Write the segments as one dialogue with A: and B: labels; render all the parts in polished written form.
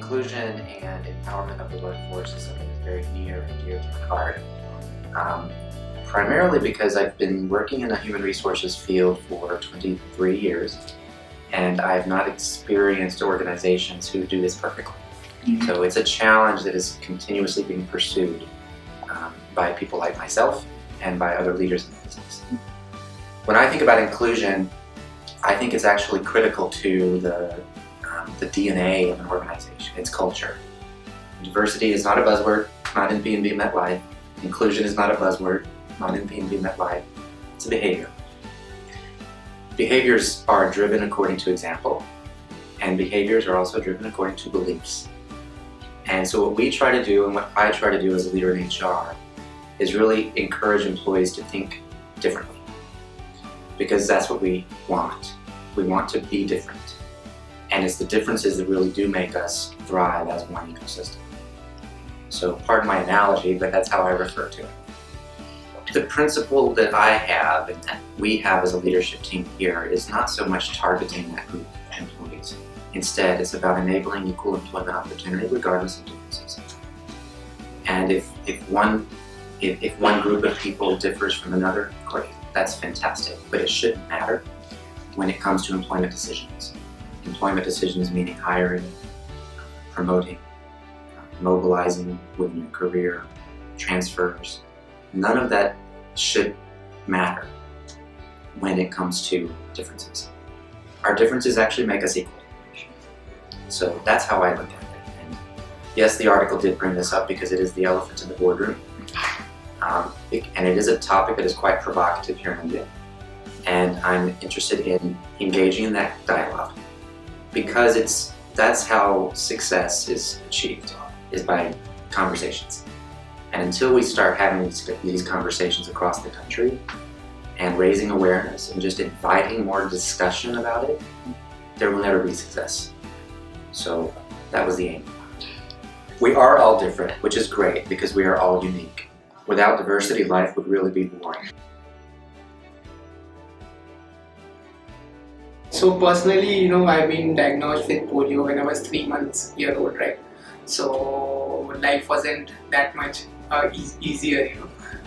A: Inclusion and empowerment of the workforce is something that's very near and dear to my heart. Primarily because I've been working in the human resources field for 23 years, and I have not experienced organizations who do this perfectly. So it's a challenge that is continuously being pursued by people like myself and by other leaders in the business. When I think about inclusion, I think it's actually critical to the DNA of an organization, its culture. Diversity is not a buzzword, not in PNB MetLife. Inclusion is not a buzzword, not in PNB MetLife. It's a behavior. Behaviors are driven according to example, and behaviors are also driven according to beliefs. And so what we try to do, and what I try to do as a leader in HR, is really encourage employees to think differently. Because that's what we want. We want to be different. And it's the differences that really do make us thrive as one ecosystem. So pardon my analogy, but that's how I refer to it. The principle that I have and that we have as a leadership team here is not so much targeting that group of employees. Instead, it's about enabling equal employment opportunity regardless of differences. And if one group of people differs from another, great, that's fantastic. But it shouldn't matter when it comes to employment decisions. Employment decisions meaning hiring, promoting, mobilizing within your career, transfers. None of that should matter when it comes to differences. Our differences actually make us equal. So that's how I look at it. And yes, the article did bring this up because it is the elephant in the boardroom. And it is a topic that is quite provocative here in India. And I'm interested in engaging in that dialogue because that's how success is achieved, is by conversations. And until we start having these conversations across the country and raising awareness and just inviting more discussion about it, there will never be success. So that was the aim. We are all different, which is great because we are all unique. Without diversity, life would really be boring.
B: So personally, I've been diagnosed with polio when I was 3 months old, right? So life wasn't that much easier,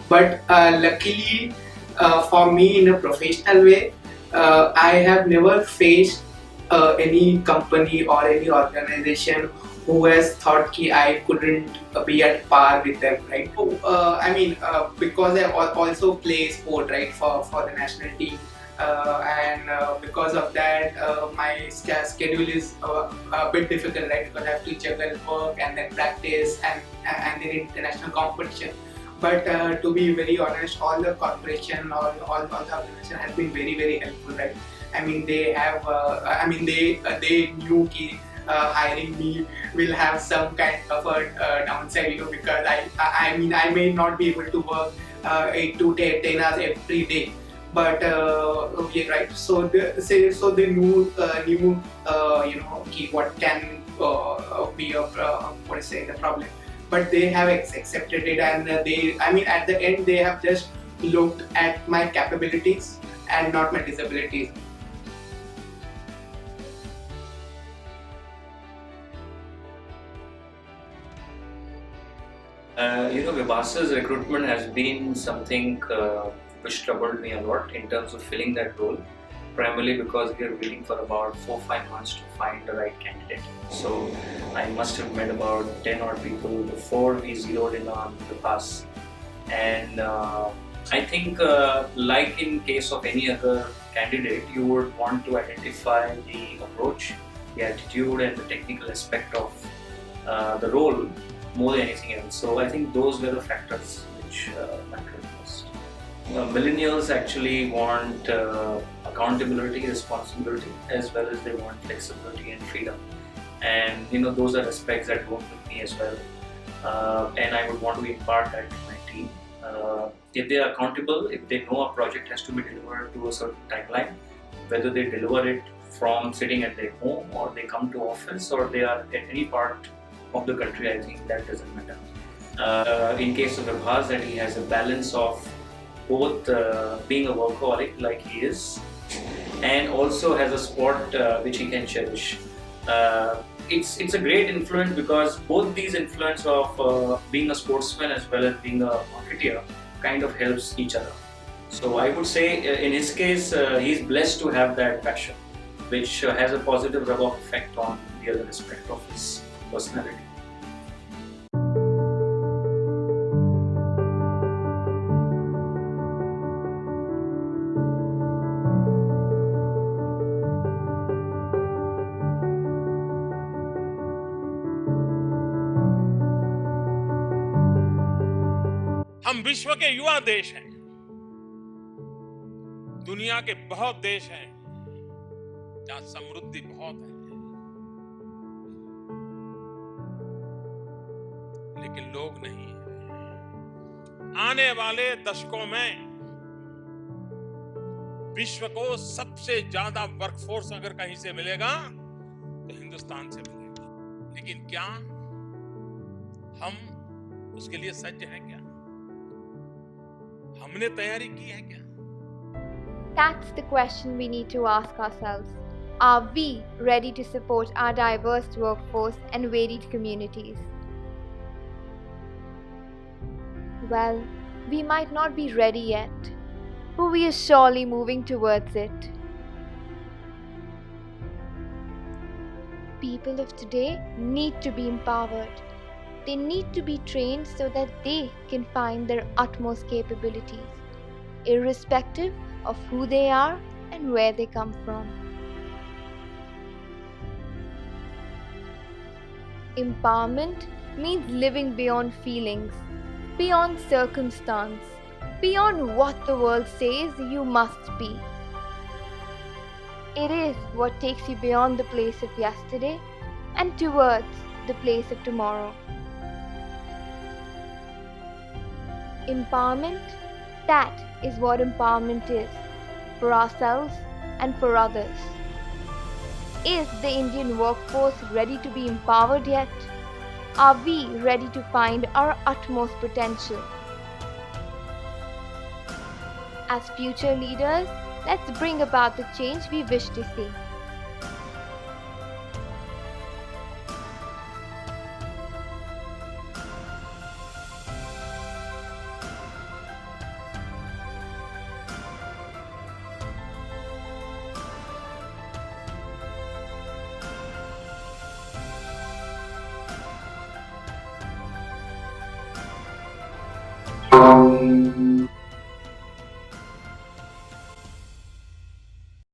B: But luckily for me, in a professional way, I have never faced any company or any organization who has thought that I couldn't be at par with them, right? Because I also play sport, right, for the national team. And because of that, my schedule is a bit difficult, right? Because I have to juggle work and then practice and then international competition. But to be very honest, all the corporation, all the organization has been very, very helpful, right? They have, they knew that hiring me will have some kind of a downside, because I may not be able to work 8 to 10 hours every day. But right. So they knew what can be the problem. But they have accepted it, and at the end they have just looked at my capabilities and not my disabilities.
C: Vibhasa's recruitment has been something which troubled me a lot in terms of filling that role, primarily because we are waiting for about 4-5 months to find the right candidate. So I must have met about 10 odd people before we zeroed in on Vibhas. And I think like in case of any other candidate, you would want to identify the approach, the attitude and the technical aspect of the role more than anything else. So I think those were the factors which mattered most. Millennials actually want accountability, responsibility, as well as they want flexibility and freedom. And those are aspects that work with me as well. And I would want to impart that to my team. If they are accountable, if they know a project has to be delivered to a certain timeline, whether they deliver it from sitting at their home or they come to office or they are at any part of the country, I think that doesn't matter. In case of Vibhas, that he has a balance of both being a workaholic like he is and also has a sport which he can cherish. it's a great influence because both these influence of being a sportsman as well as being a marketeer kind of helps each other. So I would say in his case he's blessed to have that passion, which has a positive rub-off effect on the other aspect of his personality.
D: हम विश्व के युवा देश हैं। दुनिया के बहुत देश हैं जहां समृद्धि बहुत है, लेकिन लोग नहीं हैं। आने वाले दशकों में विश्व को सबसे ज्यादा वर्कफोर्स अगर कहीं से मिलेगा तो हिंदुस्तान से मिलेगा। लेकिन क्या हम उसके लिए सज्ज हैं? क्या हमने तैयारी की है? क्या?
E: That's the question we need to ask ourselves. Are we ready to support our diverse workforce and varied communities? Well, we might not be ready yet, but we are surely moving towards it. People of today need to be empowered. They need to be trained so that they can find their utmost capabilities, irrespective of who they are and where they come from. Empowerment means living beyond feelings, beyond circumstance, beyond what the world says you must be. It is what takes you beyond the place of yesterday and towards the place of tomorrow. Empowerment, that is what empowerment is, for ourselves and for others. Is the Indian workforce ready to be empowered yet? Are we ready to find our utmost potential? As future leaders, let's bring about the change we wish to see.